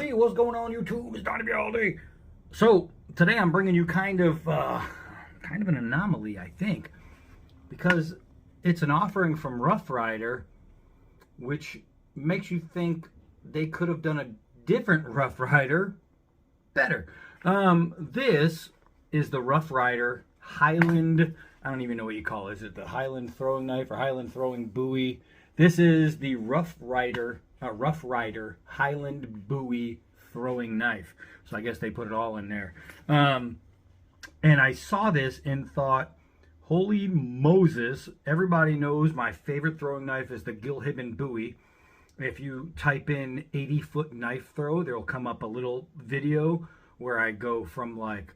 Hey, what's going on YouTube? It's Donnie all day. So today I'm bringing you kind of an anomaly, I think, because it's an offering from Rough Ryder, which makes you think they could have done a different Rough Ryder better. This is the Rough Ryder Highland. I don't even know what you call it. Is it the Highland throwing knife or Highland throwing Bowie? This is the Rough Ryder Highland Bowie throwing knife. So I guess they put it all in there. And I saw this and thought, holy Moses, everybody knows my favorite throwing knife is the Gilhibben Bowie. If you type in 80-foot knife throw, there'll come up a little video where I go from like,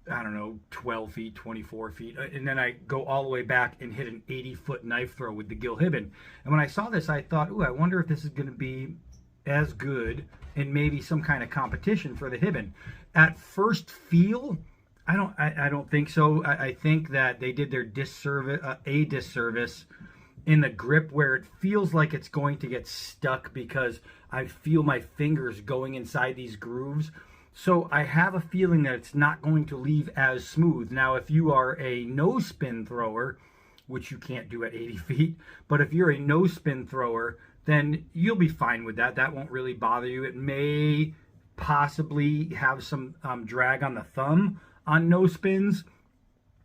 I don't know, 12 feet, 24 feet, and then I go all the way back and hit an 80-foot knife throw with the Gilhibben. And when I saw this, I thought, ooh, I wonder if this is going to be as good and maybe some kind of competition for the Hibben. At first feel, I don't think so. I think that they did their disservice in the grip where it feels like it's going to get stuck because I feel my fingers going inside these grooves. So I have a feeling that it's not going to leave as smooth. Now, if you are a no spin thrower, which you can't do at 80 feet, but if you're a no spin thrower, then you'll be fine with that. That won't really bother you. It may possibly have some drag on the thumb on no spins,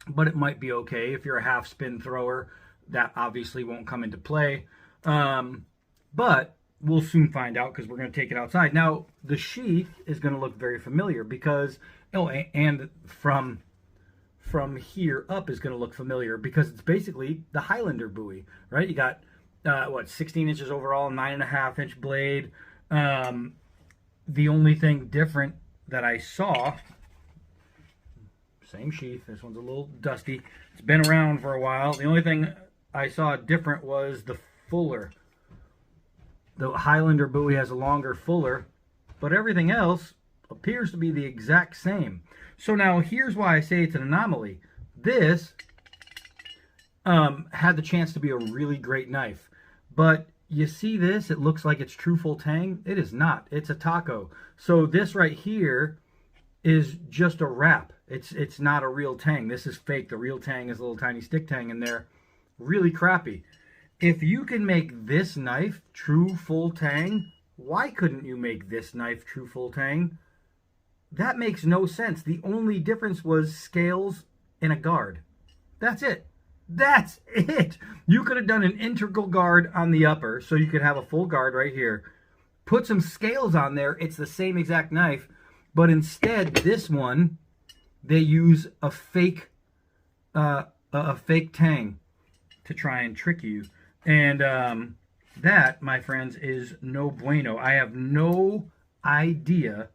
but it might be okay. If you're a half spin thrower, that obviously won't come into play. But we'll soon find out because we're going to take it outside. Now, the sheath is going to look very familiar because, oh, and from here up is going to look familiar because it's basically the Highlander Bowie, right? You got, 16 inches overall, 9.5-inch blade. The only thing different that I saw, same sheath, this one's a little dusty. It's been around for a while. The only thing I saw different was the fuller. The Highlander Bowie has a longer fuller, but everything else appears to be the exact same. So now here's why I say it's an anomaly. This had the chance to be a really great knife, but you see this, it looks like it's true full tang. It is not. It's a taco. So this right here is just a wrap. It's not a real tang. This is fake. The real tang is a little tiny stick tang in there. Really crappy. If you can make this knife true full tang, why couldn't you make this knife true full tang? That makes no sense. The only difference was scales and a guard. That's it. That's it. You could have done an integral guard on the upper, so you could have a full guard right here. Put some scales on there. It's the same exact knife, but instead, this one, they use a fake tang to try and trick you. And that, my friends, is no bueno. I have no idea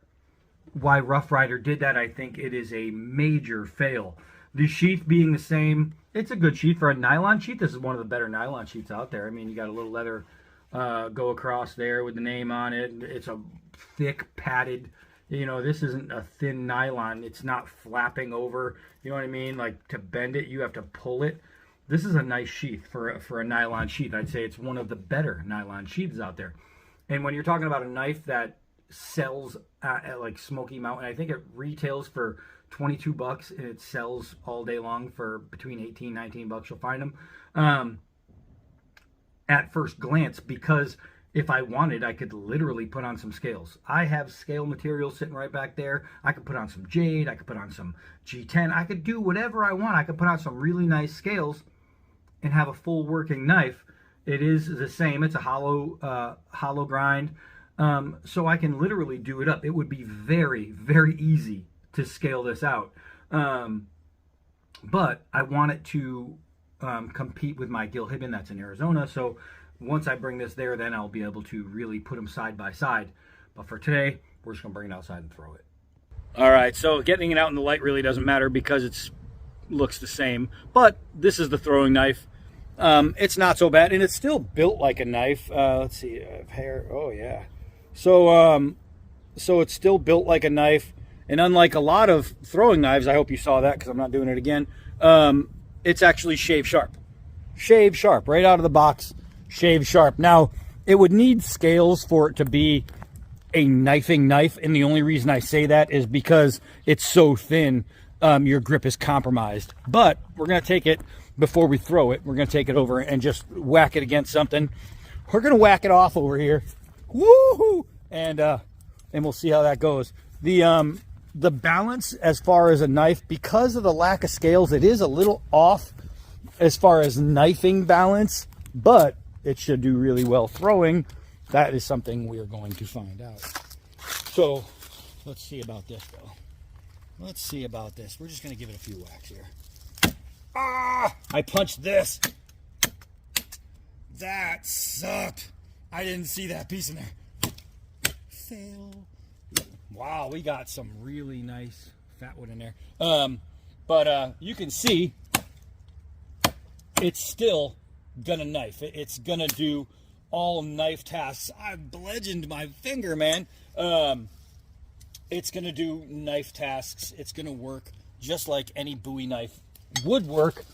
why Rough Ryder did that. I think it is a major fail. The sheath being the same, it's a good sheath for a nylon sheath. This is one of the better nylon sheaths out there. I mean, you got a little leather go across there with the name on it. It's a thick, padded, this isn't a thin nylon. It's not flapping over, you know what I mean? Like, to bend it, you have to pull it. This is a nice sheath for a nylon sheath. I'd say it's one of the better nylon sheaths out there. And when you're talking about a knife that sells at like Smoky Mountain, I think it retails for $22 and it sells all day long for between 18 $19. You'll find them at first glance, because if I wanted, I could literally put on some scales. I have scale material sitting right back there. I could put on some jade. I could put on some G10. I could do whatever I want. I could put on some really nice scales and have a full working knife. It is the same. It's a hollow grind. So I can literally do it up. It would be very, very easy to scale this out. But I want it to compete with my Gilhibben that's in Arizona. So once I bring this there, then I'll be able to really put them side by side. But for today, we're just going to bring it outside and throw it. All right, so getting it out in the light really doesn't matter because it looks the same. But this is the throwing knife. It's not so bad, and it's still built like a knife. Let's see, I have hair. Oh, yeah. So it's still built like a knife. And unlike a lot of throwing knives, I hope you saw that because I'm not doing it again, it's actually shave sharp. Shave sharp, right out of the box, shave sharp. Now, it would need scales for it to be a knifing knife, and the only reason I say that is because it's so thin, your grip is compromised. But we're going to take it, before we throw it, we're going to take it over and just whack it against something. We're going to whack it off over here. Woohoo! And we'll see how that goes. The balance as far as a knife, because of the lack of scales, it is a little off as far as knifing balance, but it should do really well throwing. That is something we are going to find out. So let's see about this, though. Let's see about this. We're just going to give it a few whacks here. Ah! I punched this. That sucked. I didn't see that piece in there. Fail. Wow, we got some really nice fat wood in there. But you can see it's still gonna knife. It's gonna do all knife tasks. I bludgeoned my finger, man. It's gonna do knife tasks. It's gonna work just like any Bowie knife would work,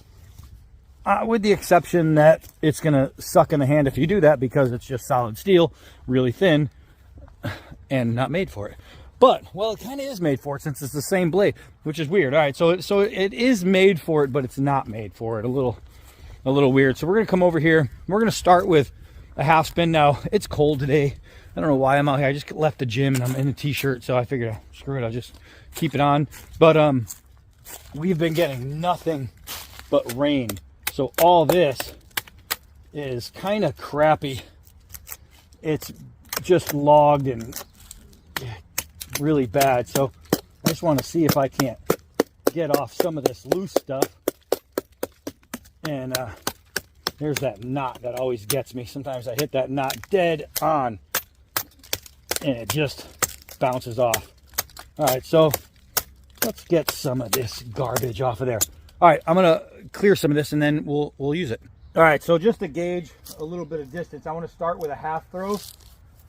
with the exception that it's gonna suck in the hand if you do that, because it's just solid steel, really thin, and not made for it. But, well, it kind of is made for it since it's the same blade, which is weird. All right, so it is made for it, but it's not made for it. A little weird. So we're gonna come over here. We're gonna start with a half spin. Now it's cold today. I don't know why I'm out here. I just left the gym and I'm in a t-shirt, so I figured, screw it, I'll just keep it on. But we've been getting nothing but rain, so all this is kind of crappy. It's just logged and really bad. So I just want to see if I can't get off some of this loose stuff. And there's that knot that always gets me. Sometimes I hit that knot dead on and it just bounces off. All right, so let's get some of this garbage off of there. All right, I'm gonna clear some of this and then we'll use it. All right, so just to gauge a little bit of distance, I want to start with a half throw.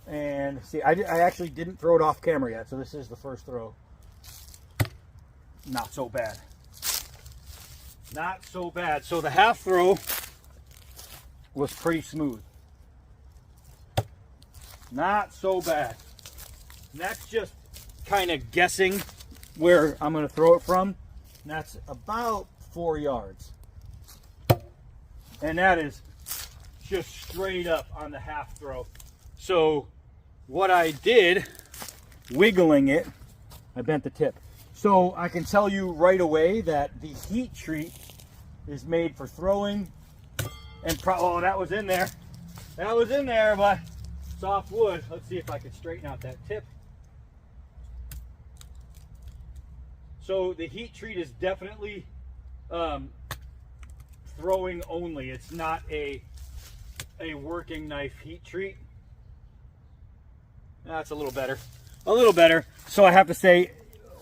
And see, I actually didn't throw it off camera yet, so this is the first throw. Not so bad. Not so bad. So the half throw was pretty smooth. Not so bad. And that's just kind of guessing where I'm going to throw it from. And that's about 4 yards. And that is just straight up on the half throw. So what I did, wiggling it, I bent the tip. So I can tell you right away that the heat treat is made for throwing. And oh, that was in there. That was in there, but soft wood. Let's see if I can straighten out that tip. So the heat treat is definitely throwing only. It's not a working knife heat treat. That's a little better. A little better. So I have to say,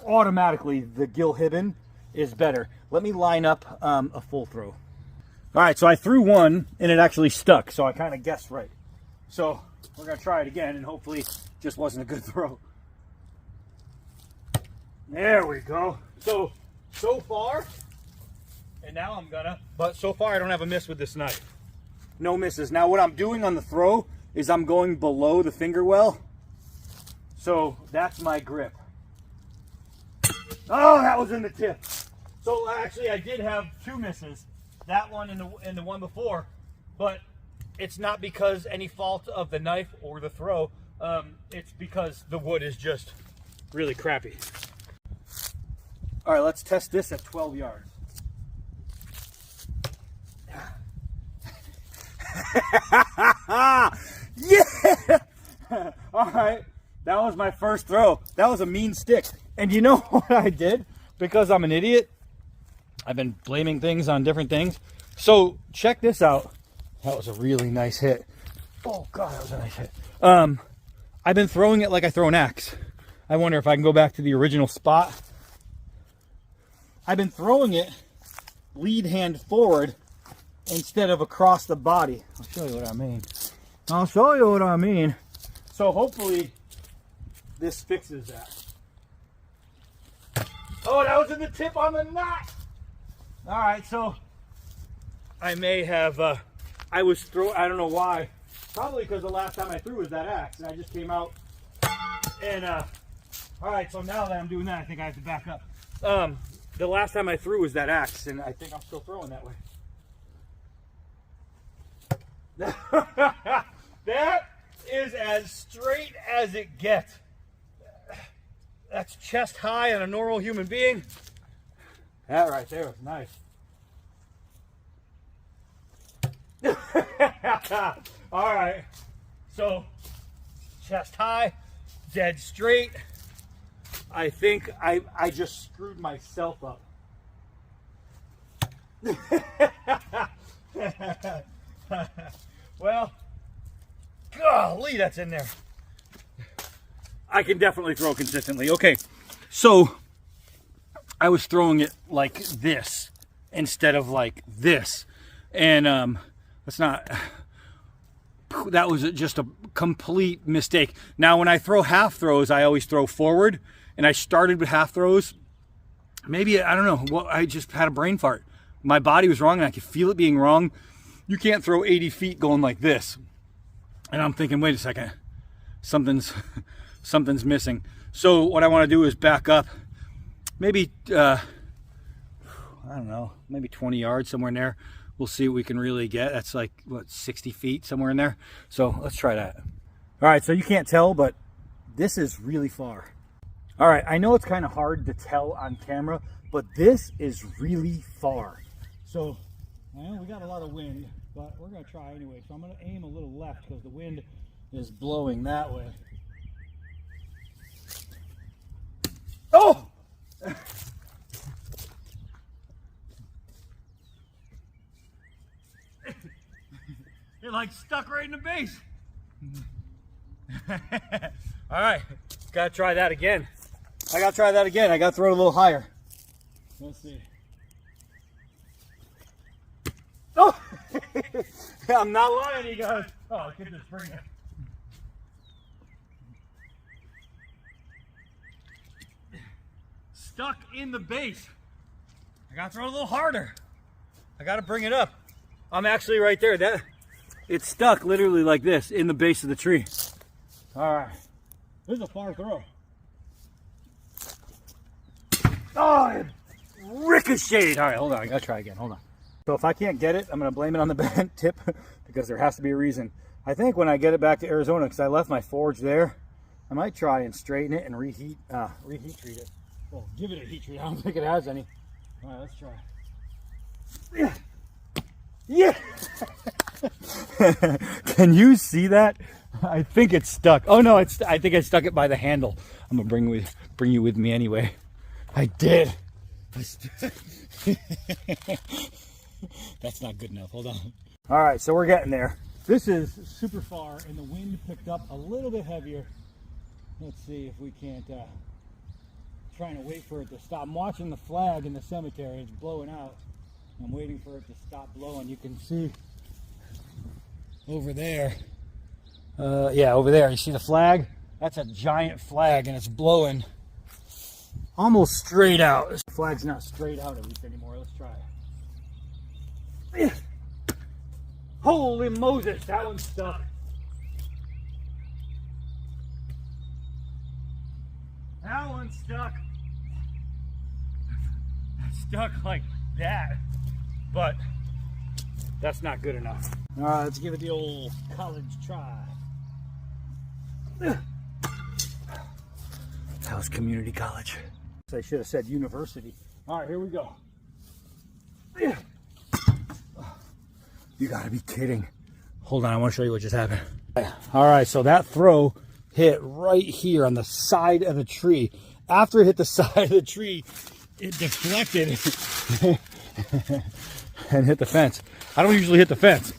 automatically, the Gilhibben is better. Let me line up a full throw. All right, so I threw one, and it actually stuck, so I kind of guessed right. So we're going to try it again, and hopefully it just wasn't a good throw. There we go. So far, and now I'm gonna, but so far I don't have a miss with this knife. No misses. Now what I'm doing on the throw is I'm going below the finger well. So that's my grip. Oh, that was in the tip. So actually I did have 2 misses. That one and the one before. But it's not because any fault of the knife or the throw. It's because the wood is just really crappy. All right, let's test this at 12 yards. Yeah! All right. That was my first throw. That was a mean stick. And you know what I did? Because I'm an idiot, I've been blaming things on different things. So check this out. That was a really nice hit. Oh God, that was a nice hit. I've been throwing it like I throw an axe. I wonder if I can go back to the original spot. I've been throwing it lead hand forward instead of across the body. I'll show you what I mean. I'll show you what I mean. So hopefully this fixes that. Oh, that was in the tip on the knot. All right, so I may have, I don't know why. Probably because the last time I threw was that axe, and I just came out And all right, so now that I'm doing that, I think I have to back up. The last time I threw was that axe, and I think I'm still throwing that way. That is as straight as it gets. That's chest high on a normal human being. That right there was nice. All right, so chest high, dead straight. I think I just screwed myself up. Well, golly, that's in there. I can definitely throw consistently. Okay, so I was throwing it like this instead of like this. And that was just a complete mistake. Now, when I throw half throws, I always throw forward. And I started with half throws. Maybe, I don't know, well, I just had a brain fart. My body was wrong and I could feel it being wrong. You can't throw 80 feet going like this. And I'm thinking, wait a second, something's missing. So what I want to do is back up maybe, I don't know, maybe 20 yards, somewhere in there. We'll see what we can really get. That's like, what, 60 feet, somewhere in there. So let's try that. All right, so you can't tell, but this is really far. All right, I know it's kind of hard to tell on camera, but this is really far. So, well, we got a lot of wind, but we're gonna try anyway. So I'm gonna aim a little left because the wind is blowing that way. Oh! It like stuck right in the base. All right, gotta try that again. I gotta try that again. I gotta throw it a little higher. Let's see. Oh! I'm not lying, you guys. Oh, I could just bring it. Stuck in the base. I gotta throw it a little harder. I gotta bring it up. I'm actually right there. It's stuck literally like this in the base of the tree. All right. This is a far throw. Oh, it ricocheted. All right, hold on. I gotta try again. Hold on. So if I can't get it, I'm gonna blame it on the bent tip because there has to be a reason. I think when I get it back to Arizona, because I left my forge there, I might try and straighten it and reheat treat it. Well, give it a heat treat. I don't think it has any. All right, let's try. Yeah. Yeah. Can you see that? I think it's stuck. Oh no, I think I stuck it by the handle. I'm gonna bring you with me anyway. I did. That's not good enough. Hold on. All right, so we're getting there. This is super far, and the wind picked up a little bit heavier. Let's see if we can't. Trying to wait for it to stop. I'm watching the flag in the cemetery. It's blowing out. I'm waiting for it to stop blowing. You can see over there. Yeah, over there. You see the flag? That's a giant flag, and it's blowing almost straight out. This flag's not straight out at least anymore. Let's try it. Holy Moses, that one's stuck. That one's stuck. Stuck like that. But that's not good enough. All right, let's give it the old college try. That was community college. I should have said university. All right, here we go. You gotta be kidding. Hold on, I want to show you what just happened. All right, so that throw hit right here on the side of the tree. After it hit the side of the tree, it deflected and hit the fence. I don't usually hit the fence.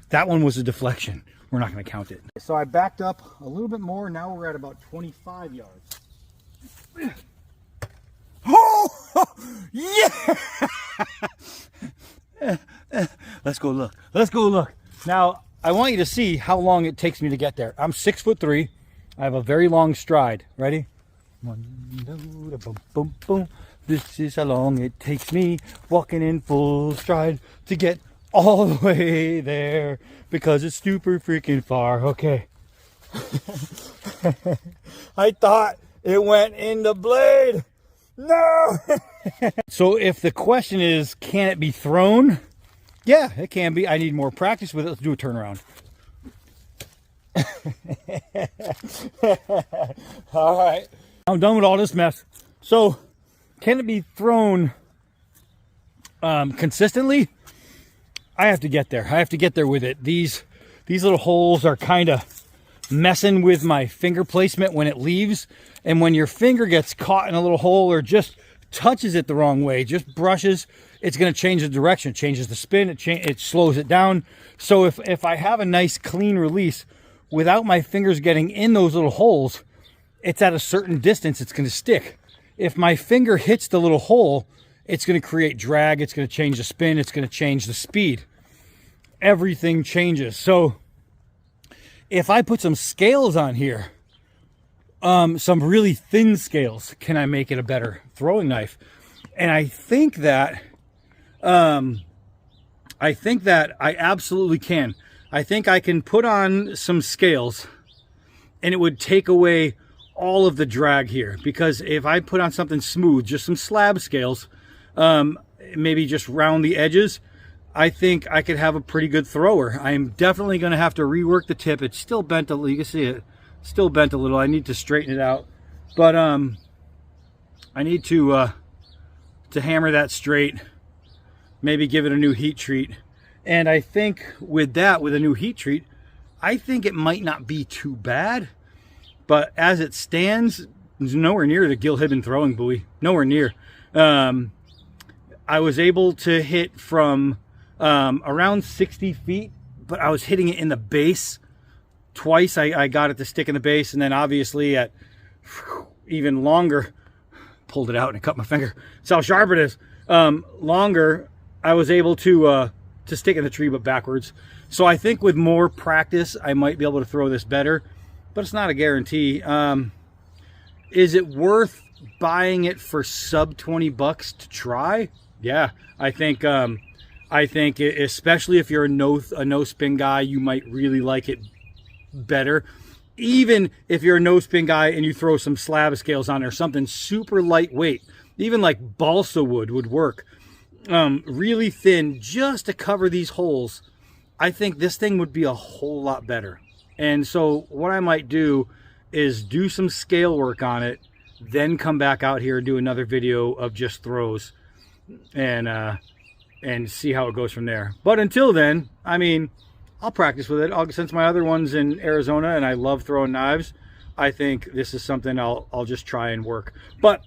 That one was a deflection. We're not going to count it. So I backed up a little bit more. Now we're at about 25 yards. Oh, yeah! Let's go look. Let's go look. Now, I want you to see how long it takes me to get there. I'm 6'3". I have a very long stride. Ready? Boom, boom. This is how long it takes me walking in full stride to get all the way there because it's super freaking far. Okay. I thought it went in the blade. No! So if the question is, can it be thrown? Yeah, it can be. I need more practice with it. Let's do a turnaround. All right. I'm done with all this mess. So, can it be thrown consistently? I have to get there. I have to get there with it. These little holes are kind of messing with my finger placement when it leaves. And when your finger gets caught in a little hole or just touches it the wrong way, just brushes, it's going to change the direction. It changes the spin. It slows it down. So if I have a nice clean release without my fingers getting in those little holes, it's at a certain distance, it's going to stick. If my finger hits the little hole, it's going to create drag. It's going to change the spin. It's going to change the speed. Everything changes. So if I put some scales on here, some really thin scales, can I make it a better throwing knife? And I think that I absolutely can. I think I can put on some scales and it would take away all of the drag here, because if I put on something smooth, just some slab scales, maybe just round the edges, I think I could have a pretty good thrower. I'm definitely going to have to rework the tip. It's still bent a little. You can see it still bent a little. I need to straighten it out, but I need to hammer that straight, maybe give it a new heat treat. And I think with that, with a new heat treat, I think it might not be too bad. But as it stands, it's nowhere near the Gil Hibben throwing buoy. Nowhere near. I was able to hit from around 60 feet, but I was hitting it in the base. Twice I got it to stick in the base, and then obviously at even longer, pulled it out and it cut my finger. That's how sharp it is. Longer, I was able to stick in the tree, but backwards. So I think with more practice, I might be able to throw this better, but it's not a guarantee. Is it worth buying it for sub 20 bucks to try? Yeah, I think especially if you're a no spin guy, you might really like it better. Even if you're a no spin guy and you throw some slab scales on there, something super lightweight, even like balsa wood would work. Really thin, just to cover these holes. I think this thing would be a whole lot better. And so what I might do is do some scale work on it, then come back out here and do another video of just throws and see how it goes from there. But until then, I mean, I'll practice with it. Since my other one's in Arizona and I love throwing knives, I think this is something I'll just try and work. But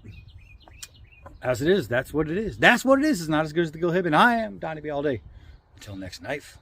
as it is, that's what it is. That's what it is. It's not as good as the Gil Hibben. I am Donnie B all day. Until next knife.